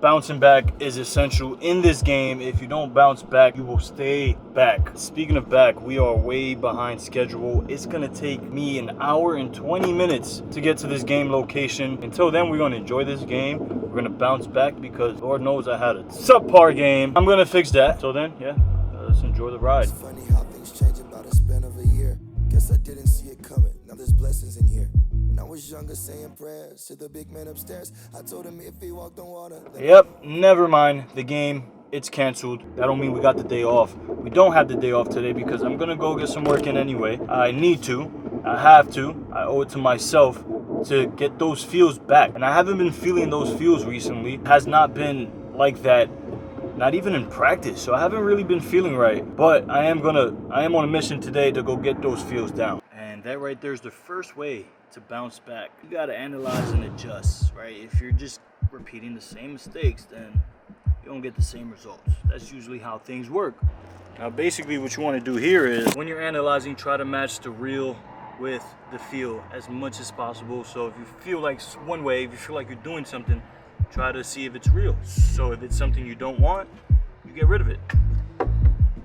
bouncing back is essential in this game. If you don't bounce back, you will stay back. Speaking of back, we are way behind schedule. It's gonna take me an hour and 20 minutes to get to this game location. Until then, we're gonna enjoy this game. We're gonna bounce back because Lord knows I had a subpar game. I'm gonna fix that. So then, yeah, let's enjoy the ride. It's funny how things change about a span of a year. Guess I didn't see it coming. Now there's blessings in here. When I was younger, saying prayers to the big man upstairs, I told him if he walked on water. Yep, never mind. The game, it's canceled. That don't mean we got the day off. We don't have the day off today because I'm gonna go get some work in anyway. I need to. I have to. I owe it to myself to get those feels back. And I haven't been feeling those feels recently. It has not been like that, not even in practice. So I haven't really been feeling right. But I am on a mission today to go get those feels down. And that right there is the first way to bounce back. You gotta analyze and adjust, right? If you're just repeating the same mistakes, then you don't get the same results. That's usually how things work. Now basically what you want to do here is when you're analyzing, try to match the real with the feel as much as possible. So if you feel like one way, if you feel like you're doing something, try to see if it's real. So if it's something you don't want, you get rid of it.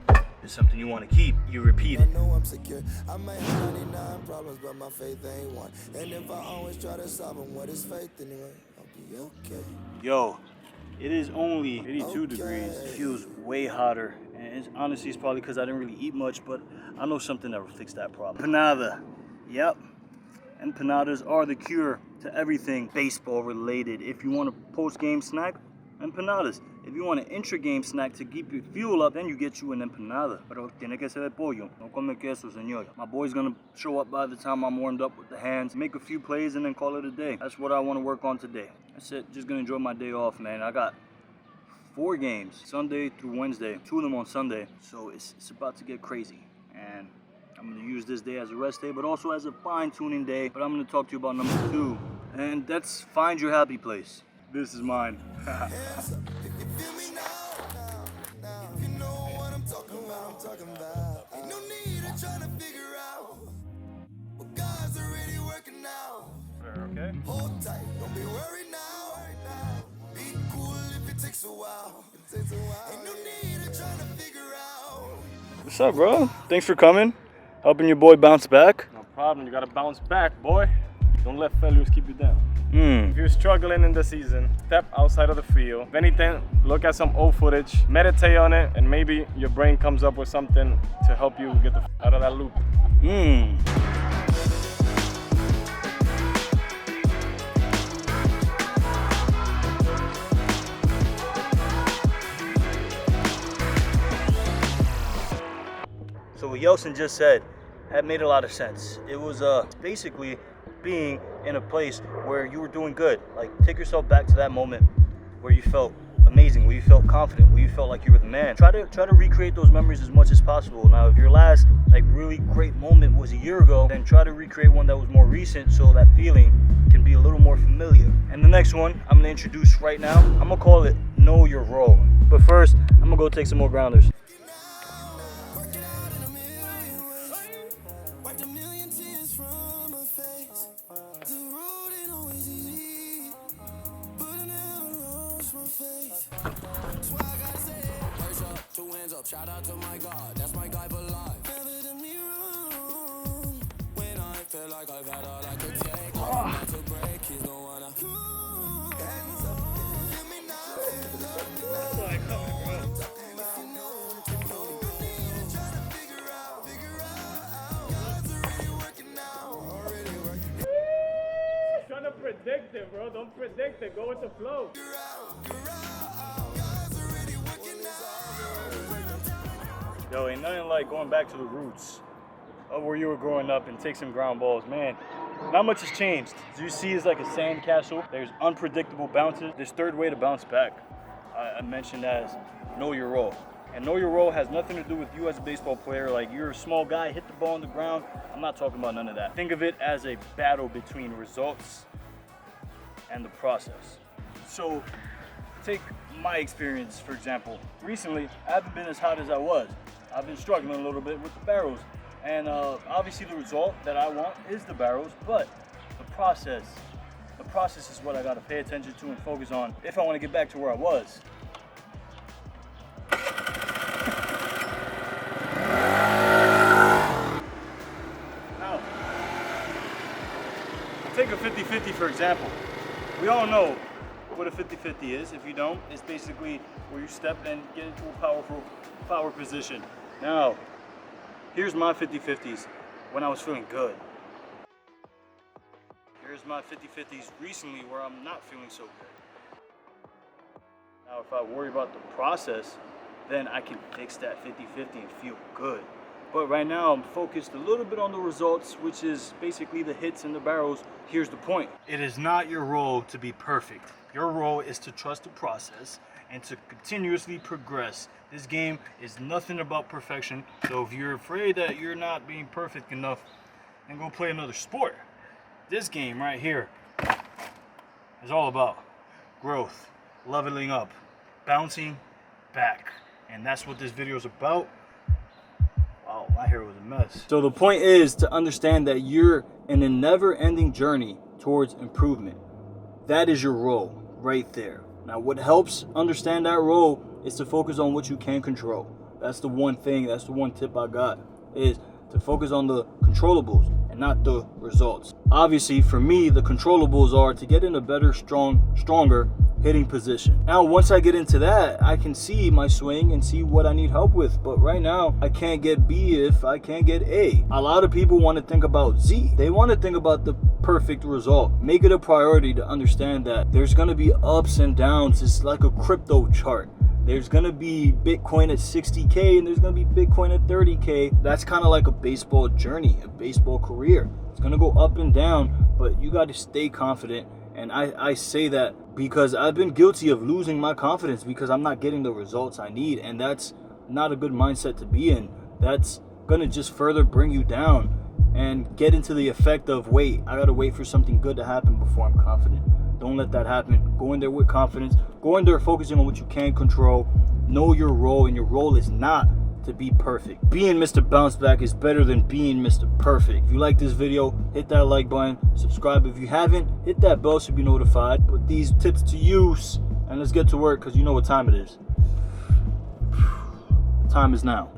If it's something you want to keep, you repeat it. I know I'm secure. I might have 99 problems, but my faith ain't one. And if I always try to solve them, what is faith anyway? I'll be okay. Yo, it is only 82 degrees. It feels way hotter. And honestly, it's probably because I didn't really eat much, but I know something that will fix that problem. Empanada. Yep. Empanadas are the cure to everything baseball related. If you want a post-game snack, empanadas. If you want an intra-game snack to keep your fuel up, then you get you an empanada. Pero tiene que ser de pollo. No come queso, señor. My boy's gonna show up by the time I'm warmed up with the hands, make a few plays, and then call it a day. That's what I want to work on today. That's it. Just gonna enjoy my day off, man. I got 4 games, Sunday through Wednesday. 2 of them on Sunday. So it's about to get crazy. And I'm gonna use this day as a rest day, but also as a fine-tuning day. But I'm gonna talk to you about number 2. And that's find your happy place. This is mine. Hands up if you feel me now. If you know what I'm talking about. Ain't no need of trying to figure out what God's already working out. Okay. Hold tight, don't be worried now. Be cool if it takes a while. Ain't no need of trying to figure out. What's up, bro? Thanks for coming. Helping your boy bounce back. No problem. You gotta bounce back, boy. Don't let failures keep you down. If you're struggling in the season, step outside of the field. If anything, look at some old footage, meditate on it, and maybe your brain comes up with something to help you get out of that loop. So what Yeltsin just said had made a lot of sense. It was basically being in a place where you were doing good. Like, take yourself back to that moment where you felt amazing, where you felt confident, where you felt like you were the man. Try to recreate those memories as much as possible. Now, if your last really great moment was a year ago, then try to recreate one that was more recent so that feeling can be a little more familiar. And the next one I'm gonna introduce right now, I'm gonna call it Know Your Role. But first, I'm gonna go take some more grounders. Shout out to my God, that's my guy for life. Never done me wrong. When I feel like I've had all I could take, not to break, he's no one to hands up, if you feel me now, hands up now. I'm talking about, you know, need trying to figure out, God's already working now, Trying to predict it, bro. Don't predict it. Go with the flow. God's already working out. Yo, ain't nothing like going back to the roots of where you were growing up and take some ground balls. Man, not much has changed. As you see, it's like a sandcastle. There's unpredictable bounces. This third way to bounce back, I mentioned as know your role. And know your role has nothing to do with you as a baseball player. Like, you're a small guy, hit the ball on the ground. I'm not talking about none of that. Think of it as a battle between results and the process. So take my experience, for example. Recently, I haven't been as hot as I was. I've been struggling a little bit with the barrels. And obviously the result that I want is the barrels, but the process process is what I gotta pay attention to and focus on if I wanna get back to where I was. Now, take a 50-50 for example. We all know what a 50-50 is. If you don't, it's basically where you step and get into a powerful power position. Now, here's my 50-50s when I was feeling good. Here's my 50-50s recently where I'm not feeling so good. Now, if I worry about the process, then I can fix that 50-50 and feel good. But right now, I'm focused a little bit on the results, which is basically the hits and the barrels. Here's the point. It is not your role to be perfect. Your role is to trust the process and to continuously progress. This game is nothing about perfection. So if you're afraid that you're not being perfect enough, then go play another sport. This game right here is all about growth, leveling up, bouncing back. And that's what this video is about. Wow, my hair was a mess. So the point is to understand that you're in a never-ending journey towards improvement. That is your role right there. Now, what helps understand that role is to focus on what you can control. That's the one thing, that's the one tip I got, is to focus on the controllables and not the results. Obviously, for me, the controllables are to get in a better, stronger hitting position. Now, once I get into that, I can see my swing and see what I need help with. But right now, I can't get B if I can't get A. A lot of people want to think about Z. They want to think about the perfect result. Make it a priority to understand that there's going to be ups and downs. It's like a crypto chart. There's going to be Bitcoin at 60K and there's going to be Bitcoin at 30K. That's kind of like a baseball journey, a baseball career. It's going to go up and down, but you got to stay confident. And I say that because I've been guilty of losing my confidence because I'm not getting the results I need. And that's not a good mindset to be in. That's going to just further bring you down and get into the effect of, wait, I got to wait for something good to happen before I'm confident. Don't let that happen. Go in there with confidence. Go in there focusing on what you can control. Know your role, and your role is not to be perfect. Being Mr. Bounce Back is better than being Mr. Perfect. If you like this video, hit that like button. Subscribe if you haven't. Hit that bell so you be notified. Put these tips to use, and let's get to work because you know what time it is. The time is now.